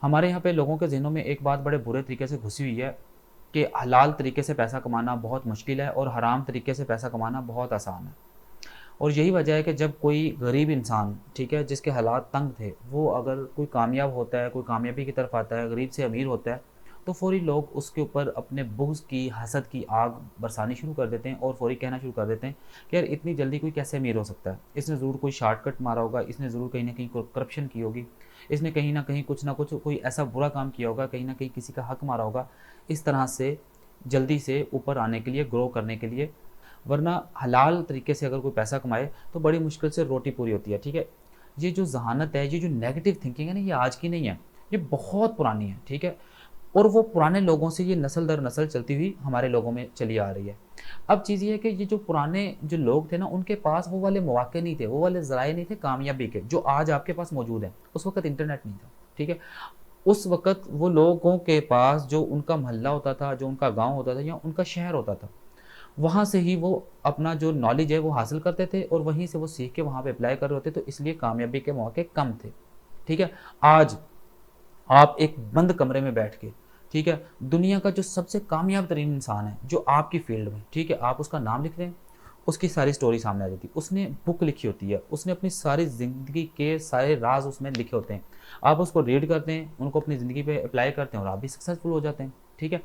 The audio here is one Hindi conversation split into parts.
हमारे यहाँ पे लोगों के ज़हनों में एक बात बड़े बुरे तरीके से घुसी हुई है कि हलाल तरीके से पैसा कमाना बहुत मुश्किल है और हराम तरीके से पैसा कमाना बहुत आसान है। और यही वजह है कि जब कोई गरीब इंसान, ठीक है, जिसके हालात तंग थे, वो अगर कोई कामयाब होता है, कोई कामयाबी की तरफ आता है, गरीब से अमीर होता है, तो फ़ौरी लोग उसके ऊपर अपने बुग़्ज़ की, हसद की आग बरसानी शुरू कर देते हैं और फ़ौरी कहना शुरू कर देते हैं कि यार इतनी जल्दी कोई कैसे अमीर हो सकता है? इसने ज़रूर कोई शॉर्टकट मारा होगा, इसने ज़रूर कहीं न कहीं को करप्शन की होगी, इसने कहीं न कहीं कुछ न कुछ कोई ऐसा बुरा काम किया होगा, कहीं न कहीं किसी का हक मारा होगा, इस तरह से जल्दी से ऊपर आने के लिए, ग्रो करने के लिए। वरना हलाल तरीके से अगर कोई पैसा कमाए तो बड़ी मुश्किल से रोटी पूरी होती है, ठीक है? ये जो ज़हानत है, ये जो नेगेटिव थिंकिंग है ना, ये आज की नहीं है, ये बहुत पुरानी है, ठीक है? और वो पुराने लोगों से ये नस्ल दर नस्ल चलती हुई हमारे लोगों में चली आ रही है। अब चीज़ ये है कि ये जो पुराने जो लोग थे ना, उनके पास वो वाले मौके नहीं थे, वो वाले ज़राए नहीं थे कामयाबी के, जो आज आपके पास मौजूद हैं। उस वक़्त इंटरनेट नहीं था, ठीक है? उस वक़्त वो लोगों के पास जो उनका मोहल्ला होता था, जो उनका गाँव होता था या उनका शहर होता था, वहाँ से ही वो अपना जो नॉलेज है वो हासिल करते थे और वहीं से वो सीख के वहाँ पे अप्लाई कर रहे होते, तो इसलिए कामयाबी के मौके कम थे, ठीक है? आज आप एक बंद कमरे में बैठ के, ठीक है, दुनिया का जो सबसे कामयाब तरीन इंसान है, जो आपकी फ़ील्ड में, ठीक है, आप उसका नाम लिख दें, उसकी सारी स्टोरी सामने आ जाती है। उसने बुक लिखी होती है, उसने अपनी सारी ज़िंदगी के सारे राज़ उसमें लिखे होते हैं। आप उसको रीड करते हैं, उनको अपनी ज़िंदगी पे अप्लाई करते हैं और आप भी सक्सेसफुल हो जाते हैं, ठीक है?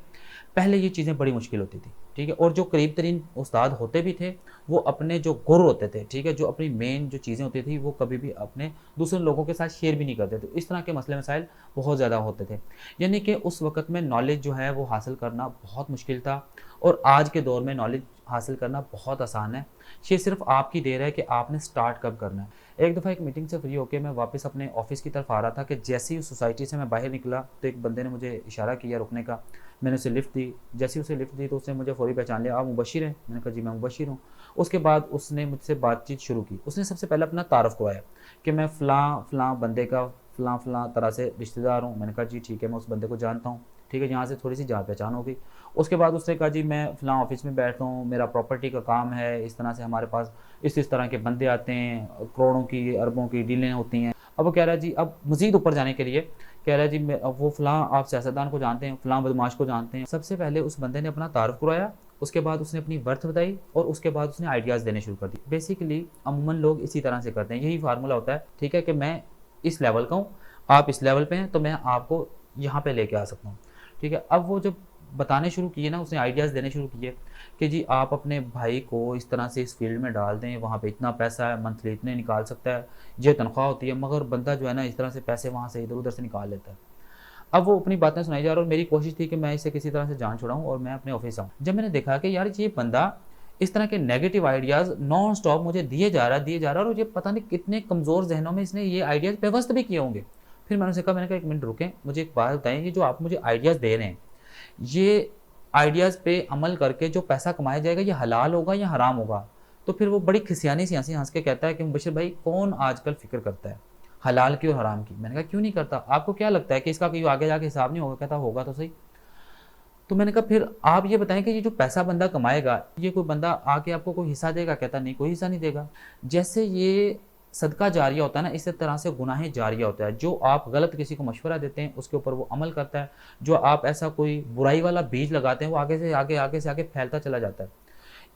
पहले ये चीज़ें बड़ी मुश्किल होती थी, ठीक है? और जो करीब तरीन उस्ताद होते भी थे, वो अपने जो गुर होते थे, ठीक है? जो अपनी मेन जो चीज़ें होती थी, वो कभी भी अपने दूसरे लोगों के साथ शेयर भी नहीं करते थे। इस तरह के मसले मसाइल बहुत ज़्यादा होते थे। यानी कि उस वक़्त में नॉलेज जो है वो हासिल करना बहुत मुश्किल था और आज के दौर में नॉलेज हासिल करना बहुत आसान है। ये सिर्फ़ आपकी देर है कि आपने स्टार्ट कब करना है। एक दफ़ा एक मीटिंग से फ्री होके मैं वापस अपने ऑफ़िस की तरफ आ रहा था कि जैसे ही उस सोसाइटी से मैं बाहर निकला, तो एक बंदे ने मुझे इशारा किया रुकने का। मैंने उसे लिफ़्ट दी। जैसे ही उसे लिफ़्ट दी तो उसने मुझे फ़ौरी पहचान लिया, आप मुबशिर हैं? मैंने कहा जी मैं मुबशिर हूँ। उसके बाद उसने मुझसे बातचीत शुरू की। उसने सबसे पहले अपना तारुफ़ करवाया कि मैं फ़लाँ-फ़लाँ बंदे का फ़लाँ-फ़लाँ तरह से रिश्तेदार हूँ। मैंने कहा जी ठीक है, मैं उस बंदे को जानता हूँ। ठीक है, यहाँ से थोड़ी-सी जान-पहचान हो गई। उसके बाद उसने कहा जी मैं फ़लाँ ऑफ़िस में बैठता हूँ, मेरा प्रॉपर्टी का काम है, इस तरह से हमारे पास इस तरह के बंदे आते हैं, करोड़ों की, अरबों की डीलें होती हैं। अब वो कह रहा है जी, अब मज़ीद ऊपर जाने के लिए कह रहा है जी मैं अब वो फ़लाँ आप सियासतदान को जानते हैं, फ़लाँ बदमाश को जानते हैं। सबसे पहले उस बंदे ने अपना तारुफ़ करवाया, उसके बाद उसने अपनी वर्थ बताई और उसके बाद उसने आइडियाज़ देने शुरू कर दिए। बेसिकली अमूमन लोग इसी तरह से करते हैं, यही फ़ार्मूला होता है, ठीक है, कि मैं इस लेवल का हूँ, आप इस लेवल पे हैं, तो मैं आपको यहाँ पे लेके आ सकता हूँ। ठीक है, अब वो जब बताने शुरू किए ना, उसने आइडियाज़ देने शुरू किए कि जी आप अपने भाई को इस तरह से इस फ़ील्ड में डाल दें, वहाँ पे इतना पैसा है, मंथली इतने निकाल सकता है, ये तनख्वाह होती है, मगर बंदा जो है ना इस तरह से पैसे वहाँ से इधर-उधर से निकाल लेता है। अब वो अपनी बातें सुनाई जा रहा है और मेरी कोशिश थी कि मैं इसे किसी तरह से जान छुड़ाऊँ और मैं अपने ऑफ़िस आऊँ। जब मैंने देखा कि यार ये बंदा इस तरह के नेगेटिव आइडियाज़ नॉन स्टॉप मुझे दिए जा रहा है और ये पता नहीं कितने कमज़ोर ज़हनों में इसने ये आइडियाज़ पेवस्त भी किए होंगे। फिर मैंने उनसे कहा, मैंने कहा 1 मिनट रुकें, मुझे एक बात बताएँ, ये जो आप मुझे आइडियाज़ दे रहे हैं, ये आइडियाज़ पे अमल करके जो पैसा कमाया जाएगा ये हलाल होगा या हराम होगा? तो फिर वो बड़ी खिसियानी सी हँसी हँस के कहता है कि मुबशिर भाई कौन आजकल फ़िक्र करता है, हलाल की और हराम की? मैंने कहा क्यों नहीं करता? आपको क्या लगता है कि इसका कहीं आगे जाके हिसाब नहीं होगा? कहता होगा तो सही। तो मैंने कहा फिर आप ये बताएँ कि ये जो पैसा बंदा कमाएगा, ये कोई बंदा आके आपको कोई हिस्सा देगा? कहता नहीं, कोई हिस्सा नहीं देगा। जैसे ये सदका जारिया होता है ना, इसी तरह से गुनाह जारिया होता है। जो आप गलत किसी को मशवरा देते हैं, उसके ऊपर वो अमल करता है। जो आप ऐसा कोई बुराई वाला बीज लगाते हैं, वो आगे से आगे फैलता चला जाता है।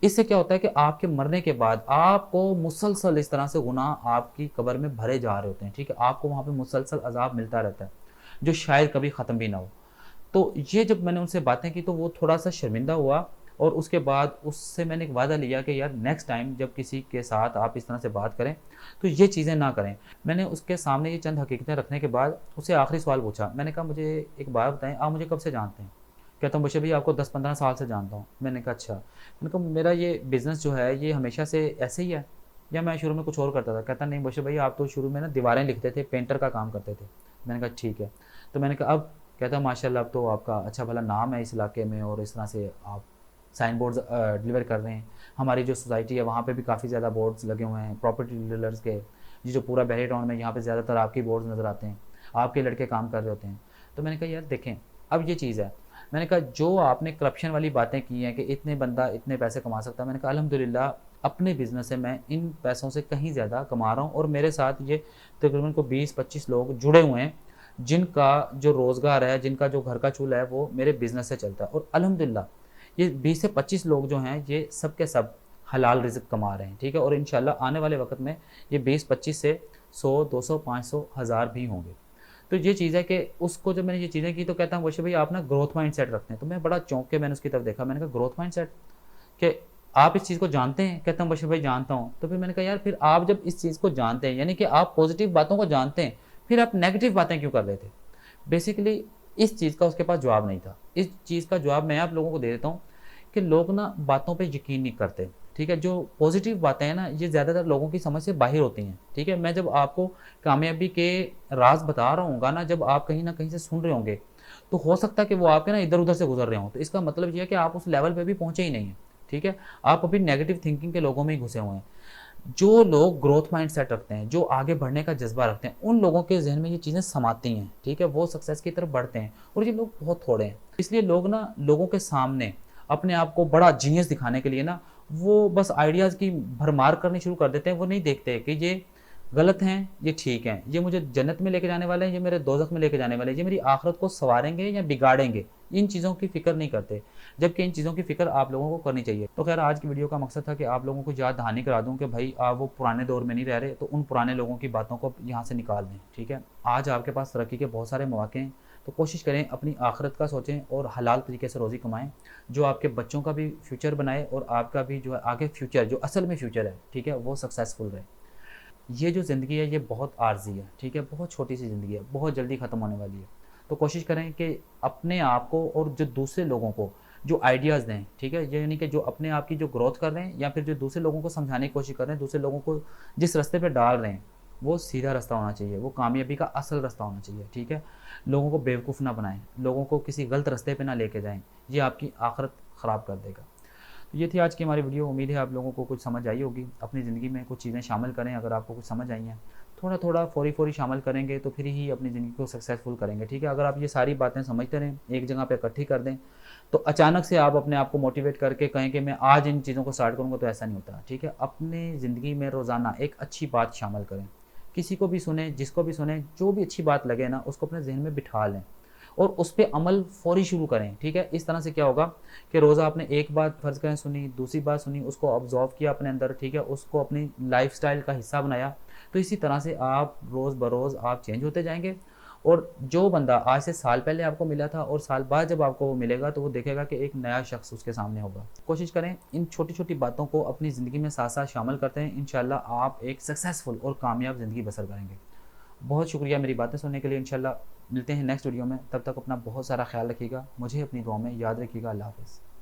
इससे क्या होता है कि आपके मरने के बाद आपको मुसलसल इस तरह से गुनाह आपकी कब्र में भरे जा रहे होते हैं, ठीक है? आपको वहाँ पे मुसलसल अज़ाब मिलता रहता है, जो शायद कभी ख़त्म भी ना हो। तो ये जब मैंने उनसे बातें की तो वो थोड़ा-सा शर्मिंदा हुआ और उसके बाद उससे मैंने एक वादा लिया कि यार नेक्स्ट टाइम जब किसी के साथ आप इस तरह से बात करें, तो ये चीज़ें ना करें। मैंने उसके सामने ये चंद हकीकतें रखने के बाद उससे आखिरी सवाल पूछा। मैंने कहा मुझे एक बात बताएँ, आप मुझे कब से जानते हैं? कहता हूँ बशीर भई आपको 10-15 साल से जानता हूँ। मैंने कहा अच्छा। मैंने कहा मेरा ये बिज़नेस जो है ये हमेशा से ऐसे ही है या मैं शुरू में कुछ और करता था? कहता नहीं बशीर भई आप तो शुरू में ना दीवारें लिखते थे, पेंटर का काम करते थे। मैंने कहा ठीक है। तो मैंने कहा अब? कहता माशाल्लाह अब तो आपका अच्छा भला नाम है इस इलाके में और इस तरह से आप साइन बोर्ड्स डिलीवर कर रहे हैं। हमारी जो सोसाइटी है वहाँ पे भी काफ़ी ज़्यादा बोर्ड्स लगे हुए हैं प्रॉपर्टी डीलर्स के। ये जो पूरा बहरी टाउन में यहाँ पे ज़्यादातर आपके बोर्ड्स नज़र आते हैं। आपके लड़के काम कर रहे होते हैं। तो मैंने कहा यार देखें, अब ये चीज़ है। मैंने कहा जो आपने करप्शन वाली बातें की हैं कि इतने बंदा इतने पैसे कमा सकता है, मैंने कहा अल्हम्दुलिल्लाह अपने बिज़नेस से मैं इन पैसों से कहीं ज़्यादा कमा रहा हूँ और मेरे साथ ये तकरीबन को 20-25 लोग जुड़े हुए हैं जिनका जो रोज़गार है, जिनका जो घर का चूल्हा है वो मेरे बिज़नेस से चलता है। और अल्हम्दुलिल्लाह ये 20 से 25 लोग जो हैं ये सब के सब हलाल रिज़्क कमा रहे हैं, ठीक है? और इंशाल्लाह आने वाले वक़्त में ये 20-25 से 100, 200, 500, 1000 भी होंगे। तो ये चीज़ है कि उसको जब मैंने ये चीज़ें की तो कहता है वैसे भाई आप ना ग्रोथ माइंडसेट रखते हैं। तो मैं बड़ा चौंक के मैंने उसकी तरफ देखा, मैंने कहा ग्रोथ माइंडसेट कि आप इस चीज़ को जानते हैं? कहता हूँ बशीर भाई जानता हूँ। तो फिर मैंने कहा यार फिर आप जब इस चीज़ को जानते हैं, यानी कि आप पॉजिटिव बातों को जानते हैं, फिर आप नेगेटिव बातें क्यों कर रहे थे? बेसिकली इस चीज़ का उसके पास जवाब नहीं था। इस चीज़ का जवाब मैं आप लोगों को दे देता हूँ कि लोग ना बातों पे यकीन नहीं करते, ठीक है? जो पॉजिटिव बातें हैं ना, ये ज़्यादातर लोगों की समझ से बाहर होती हैं, ठीक है? मैं जब आपको कामयाबी के राज़ बता रहा हूँगा ना, जब आप कहीं न कहीं से सुन रहे होंगे, तो हो सकता है कि वो आपके ना इधर-उधर से गुज़र रहे हों। तो इसका मतलब ये है कि आप उस लेवल पे भी पहुँचे ही नहीं हैं, ठीक है? आप अभी नेगेटिव थिंकिंग के लोगों में ही घुसे हुए हैं। जो लोग ग्रोथ माइंडसेट रखते हैं, जो आगे बढ़ने का जज़्बा रखते हैं, उन लोगों के ज़हन में ये चीज़ें समाती हैं, ठीक है? वो सक्सेस की तरफ बढ़ते हैं और ये लोग बहुत थोड़े हैं। इसलिए लोग ना लोगों के सामने अपने आप को बड़ा जीनियस दिखाने के लिए ना, वो बस आइडियाज़ की भरमार करनी शुरू कर देते हैं। वो नहीं देखते कि ये गलत हैं, ये ठीक हैं, ये मुझे जन्नत में लेके जाने वाले हैं, ये मेरे दोज़ख में लेके जाने वाले हैं, ये मेरी आखिरत को सँवारेंगे या बिगाड़ेंगे। इन चीज़ों की फ़िक्र नहीं करते, जबकि इन चीज़ों की फ़िक्र आप लोगों को करनी चाहिए। तो ख़ैर आज की वीडियो का मकसद था कि आप लोगों को याद दहानी करा दूँ कि भाई आप वो पुराने दौर में नहीं रह रहे, तो उन पुराने लोगों की बातों को यहाँ से निकाल दें, ठीक है? आज आपके पास तरक्की के बहुत सारे मौके हैं, तो कोशिश करें अपनी आखिरत का सोचें और हलाल तरीके से रोज़ी कमाएँ, जो आपके बच्चों का भी फ्यूचर बनाए और आपका भी जो है आगे फ्यूचर जो असल में फ्यूचर है, ठीक है? वो सक्सेसफुल रहे। ये जो ज़िंदगी है ये बहुत आर्ज़ी है, ठीक है? बहुत छोटी-सी ज़िंदगी है, बहुत जल्दी ख़त्म होने वाली है। तो कोशिश करें कि अपने आप को और जो दूसरे लोगों को जो आइडियाज़ दें, ठीक है? ये यानी कि जो अपने आप की जो ग्रोथ कर रहे हैं या फिर जो दूसरे लोगों को समझाने की कोशिश कर रहे हैं, दूसरे लोगों को जिस रास्ते पे डाल रहे हैं, वो सीधा रास्ता होना चाहिए, वो कामयाबी का असल रास्ता होना चाहिए, ठीक है? लोगों को बेवकूफ़ ना बनाएँ, लोगों को किसी गलत रास्ते पे ना लेके जाएँ, ये आपकी आखिरत ख़राब कर देगा। तो ये थी आज की हमारी वीडियो। उम्मीद है आप लोगों को कुछ समझ आई होगी। अपनी ज़िंदगी में कुछ चीज़ें शामिल करें, अगर आपको कुछ समझ आई हैं। थोड़ा-थोड़ा, फ़ौरी-फ़ौरी शामिल करेंगे तो फिर ही अपनी ज़िंदगी को सक्सेसफुल करेंगे, ठीक है? अगर आप ये सारी बातें समझते रहें, एक जगह पे इकट्ठी कर दें, तो अचानक से आप अपने आप को मोटिवेट करके कहें कि मैं आज इन चीज़ों को स्टार्ट करूँगा, तो ऐसा नहीं होता, ठीक है? अपनी ज़िंदगी में रोज़ाना एक अच्छी बात शामिल करें। किसी को भी सुनें, जिसको भी सुनें, जो भी अच्छी बात लगे ना, उसको अपने ज़हन में बिठा लें और उस पे अमल फ़ौरी शुरू करें, ठीक है? इस तरह से क्या होगा कि रोज़ा आपने एक बात फ़र्ज़ करें सुनी, दूसरी बात सुनी, उसको ऑब्ज़र्व किया अपने अंदर, ठीक है? उसको अपनी लाइफ़स्टाइल का हिस्सा बनाया, तो इसी तरह से आप रोज़ बरोज़ आप चेंज होते जाएँगे और जो बंदा आज से साल पहले आपको मिला था और साल बाद जब आपको वो मिलेगा, तो वो देखेगा कि एक नया शख़्स उसके सामने होगा। कोशिश करें इन छोटी-छोटी बातों को अपनी ज़िंदगी में साथ-साथ शामिल करते हैं, इंशाअल्लाह आप एक सक्सेसफुल और कामयाब ज़िंदगी बसर करेंगे। बहुत शुक्रिया मेरी बातें सुनने के लिए। इंशाल्लाह मिलते हैं नेक्स्ट वीडियो में। तब तक अपना बहुत सारा ख्याल रखिएगा। मुझे अपनी दुआ में याद रखिएगा। अल्लाह हाफ़िज़।